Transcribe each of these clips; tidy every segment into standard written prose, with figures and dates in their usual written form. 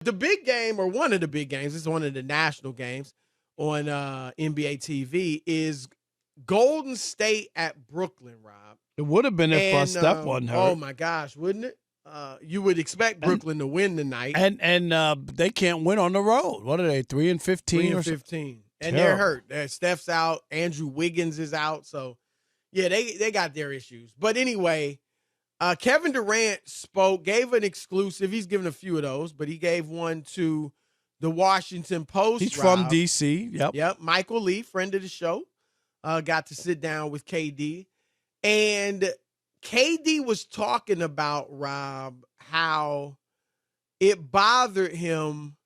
The big game, or one of the big games, it's one of the national games on NBA TV, is Golden State at Brooklyn, Rob. It would have been if And Steph wasn't hurt. oh my gosh, wouldn't it? You would expect Brooklyn to win tonight. And they can't win on the road. What are they, 3-15? 3-15. And they're hurt. Steph's out. Andrew Wiggins is out. So, yeah, they got their issues. But anyway, Kevin Durant gave an exclusive. He's given a few of those, but he gave one to the Washington Post. He's from D.C. Yep. Michael Lee, friend of the show, got to sit down with KD. And KD was talking about, Rob, how it bothered him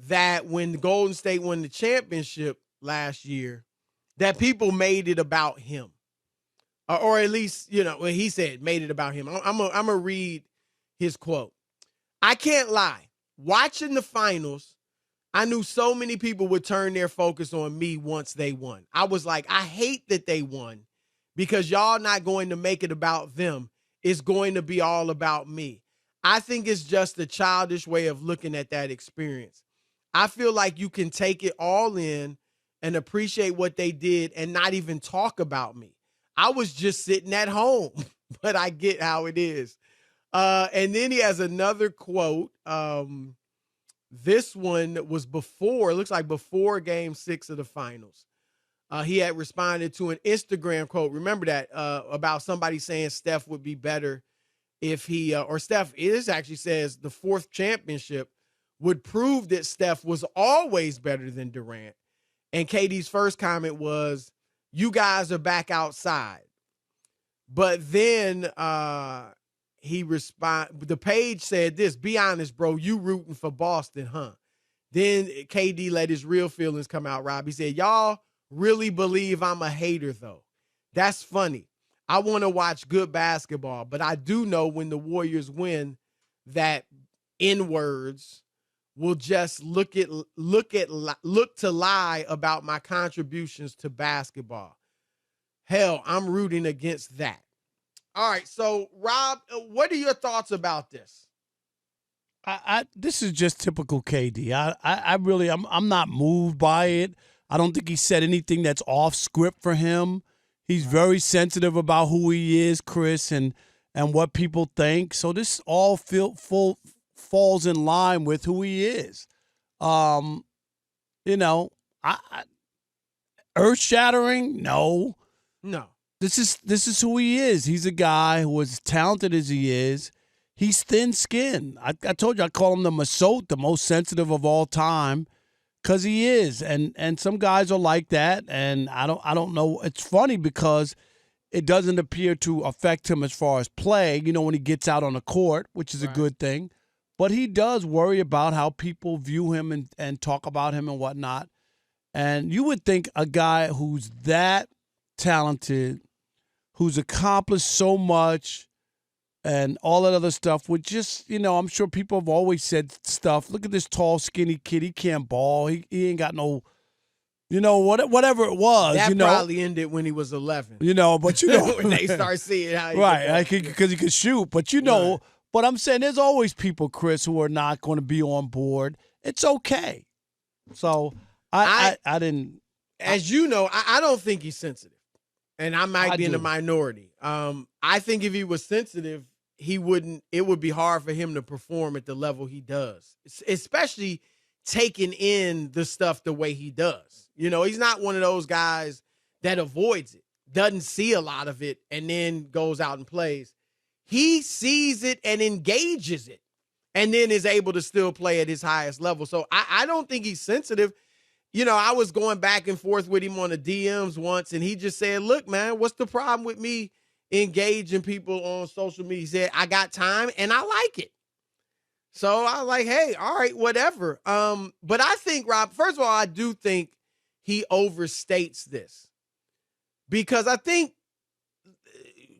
that when Golden State won the championship last year, that people made it about him. Or at least, when he said made it about him. I'm going to read his quote. "I can't lie. Watching the finals, I knew so many people would turn their focus on me once they won. I was like, I hate that they won because y'all not going to make it about them. It's going to be all about me. I think it's just a childish way of looking at that experience. I feel like you can take it all in and appreciate what they did and not even talk about me. I was just sitting at home, but I get how it is." And then he has another quote. This one was before Game 6 of the finals. He had responded to an Instagram quote. Remember that about somebody saying Steph would be better if he or Steph actually says the fourth championship would prove that Steph was always better than Durant. And KD's first comment was, "You guys are back outside." But then the page said this, "Be honest, bro, you rooting for Boston, huh?" Then KD let his real feelings come out, Rob. He said, "Y'all really believe I'm a hater, though. That's funny. I want to watch good basketball, but I do know when the Warriors win that N-words will just look to lie about my contributions to basketball. Hell, I'm rooting against that." All right, so Rob, what are your thoughts about this? This is just typical KD. I'm not moved by it. I don't think he said anything that's off script for him. He's very sensitive about who he is, Chris, and what people think. So this all falls in line with who he is. Earth-shattering? No. This is who he is. He's a guy who, as talented as he is, he's thin-skinned. I told you I call him the Masot, the most sensitive of all time, because he is. And some guys are like that, and I don't know. It's funny because it doesn't appear to affect him as far as play, when he gets out on the court, which is a good thing. But he does worry about how people view him and talk about him and whatnot. And you would think a guy who's that talented, who's accomplished so much and all that other stuff would just, I'm sure people have always said stuff. Look at this tall, skinny kid. He can't ball. He ain't got no, whatever it was. That probably ended when he was 11. But when they start seeing how he right, because he could shoot. But right. But I'm saying there's always people, Chris, who are not going to be on board. It's okay. So I didn't. As you know, I don't think he's sensitive. And I might be in the minority. I think if he was sensitive, it would be hard for him to perform at the level he does, especially taking in the stuff the way he does. He's not one of those guys that avoids it, doesn't see a lot of it, and then goes out and plays. He sees it and engages it, and then is able to still play at his highest level. So I don't think he's sensitive. I was going back and forth with him on the DMs once, and he just said, "Look, man, what's the problem with me engaging people on social media?" He said, "I got time, and I like it." So I was like, hey, all right, whatever. But I think, Rob, first of all, I do think he overstates this. Because I think,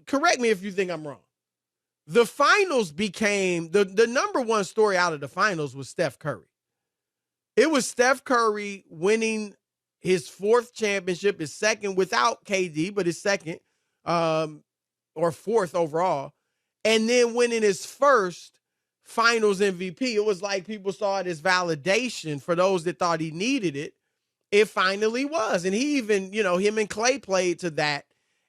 correct me if you think I'm wrong, the finals became, the number one story out of the finals was Steph Curry. It was Steph Curry winning his fourth championship, his second without KD, but his second or fourth overall, and then winning his first finals MVP. It was like people saw it as validation for those that thought he needed it. It finally was. And he even, him and Clay played to that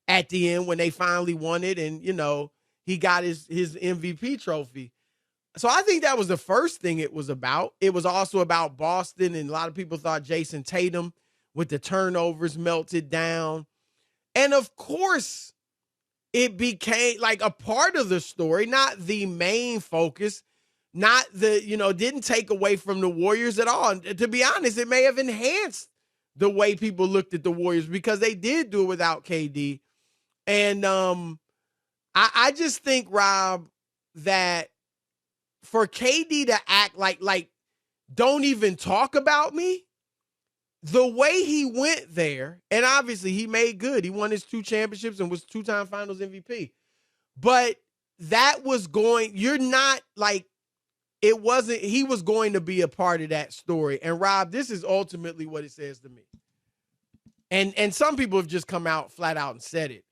at the end when they finally won it. And, he got his MVP trophy. So I think that was the first thing it was about. It was also about Boston, and a lot of people thought Jason Tatum with the turnovers melted down. And of course, it became like a part of the story, not the main focus, not the, didn't take away from the Warriors at all. And to be honest, it may have enhanced the way people looked at the Warriors because they did do it without KD. And I just think, Rob, that for KD to act like don't even talk about me, the way he went there, and obviously he made good. He won his 2 championships and was 2-time finals MVP. But that was he was going to be a part of that story. And Rob, this is ultimately what it says to me. And some people have just come out flat out and said it.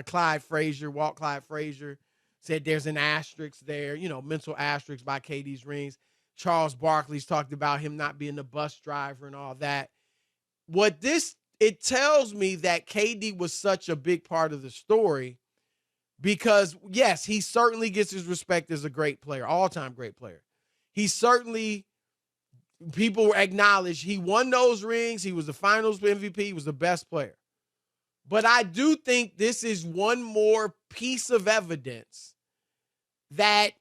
Clyde Frazier, Walt Clyde Frazier, said there's an asterisk there, mental asterisk by KD's rings. Charles Barkley's talked about him not being the bus driver and all that. It tells me that KD was such a big part of the story because, yes, he certainly gets his respect as a great player, all-time great player. People acknowledge he won those rings. He was the finals MVP. He was the best player. But I do think this is one more piece of evidence that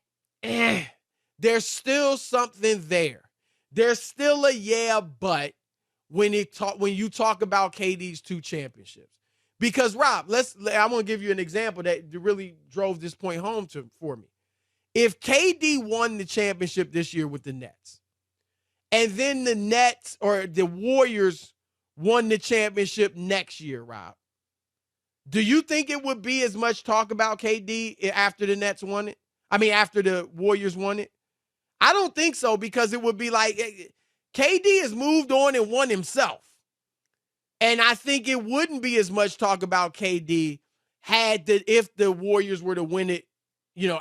there's still something there. There's still a but when you talk about KD's 2 championships. Because, Rob, I'm going to give you an example that really drove this point home for me. If KD won the championship this year with the Nets, and then the Nets or the Warriors won the championship next year, Rob, do you think it would be as much talk about KD after the Nets won it? After the Warriors won it? I don't think so, because it would be like KD has moved on and won himself. And I think it wouldn't be as much talk about KD if the Warriors were to win it,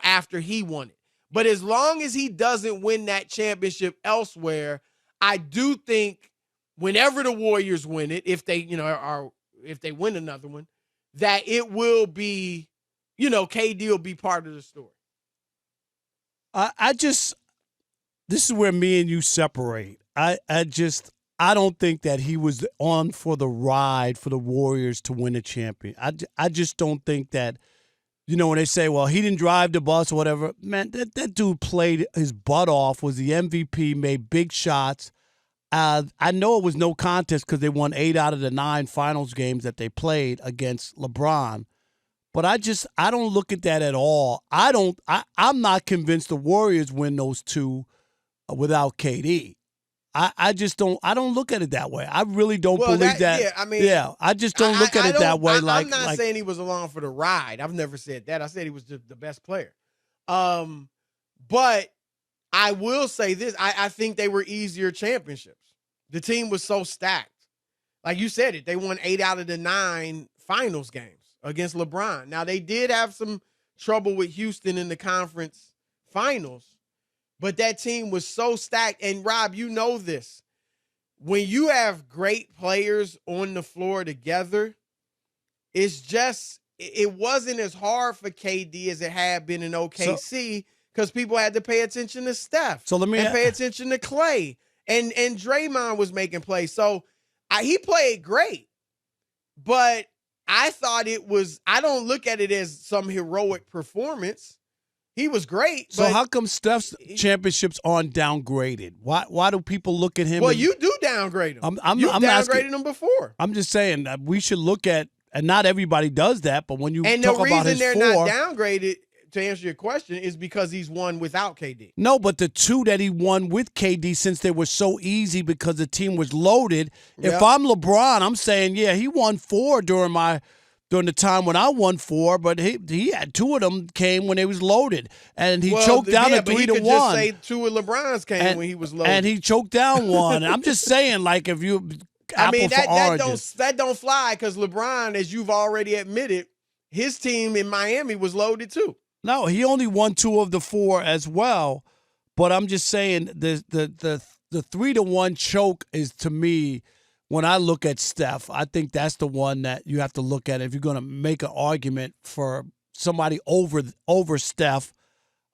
after he won it. But as long as he doesn't win that championship elsewhere, I do think whenever the Warriors win it, if they, if they win another one, that it will be, KD will be part of the story. This is where me and you separate. I don't think that he was on for the ride for the Warriors to win a champion. I just don't think that, when they say, well, he didn't drive the bus or whatever, man, that dude played his butt off, was the MVP, made big shots. I know it was no contest because they won 8 out of the 9 finals games that they played against LeBron. But I don't look at that at all. I'm not convinced the Warriors win those 2 without KD. I don't look at it that way. I really don't believe that. Yeah, I just don't look at it that way. I'm not saying he was along for the ride. I've never said that. I said he was the best player. But I will say this. I think they were easier championships. The team was so stacked. Like you said it, they won 8 out of the 9 finals games against LeBron. Now, they did have some trouble with Houston in the conference finals, but that team was so stacked. And, Rob, you know this. When you have great players on the floor together, it wasn't as hard for KD as it had been in OKC because people had to pay attention to Steph and pay attention to Clay. And Draymond was making plays. So he played great, but I thought I don't look at it as some heroic performance. He was great. So how come Steph's championships aren't downgraded? Why do people look at him? Well, you do downgrade him. I'm downgraded him before. I'm just saying that we should look at, and not everybody does that, but when you talk about his And the reason they're not downgraded, to answer your question, is because he's won without KD. No, but the 2 that he won with KD, since they were so easy because the team was loaded. Yep. If I'm LeBron, I'm saying, yeah, he won 4 during the time when I won 4, but he had 2 of them came when they was loaded, and he choked down a 3-1. He could just say 2 of LeBron's came when he was loaded, and he choked down 1. And I'm just saying, like, if you, that don't fly, because LeBron, as you've already admitted, his team in Miami was loaded too. No, he only won 2 of the 4 as well. But I'm just saying the 3-1 choke is, to me, when I look at Steph, I think that's the one that you have to look at if you're going to make an argument for somebody over Steph.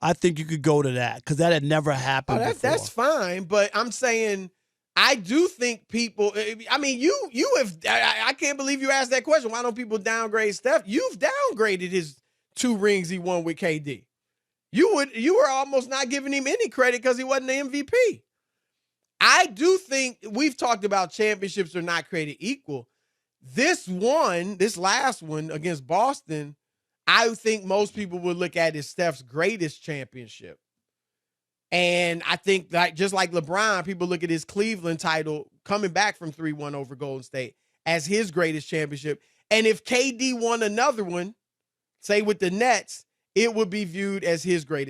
I think you could go to that because that had never happened before. That's fine, but I'm saying I do think people. I mean, you have. I can't believe you asked that question. Why don't people downgrade Steph? You've downgraded his 2 rings he won with KD. You were almost not giving him any credit because he wasn't the MVP. I do think we've talked about championships are not created equal. This last one against Boston, I think most people would look at as Steph's greatest championship. And I think just like LeBron, people look at his Cleveland title coming back from 3-1 over Golden State as his greatest championship. And if KD won another one, say with the Nets, it would be viewed as his greatest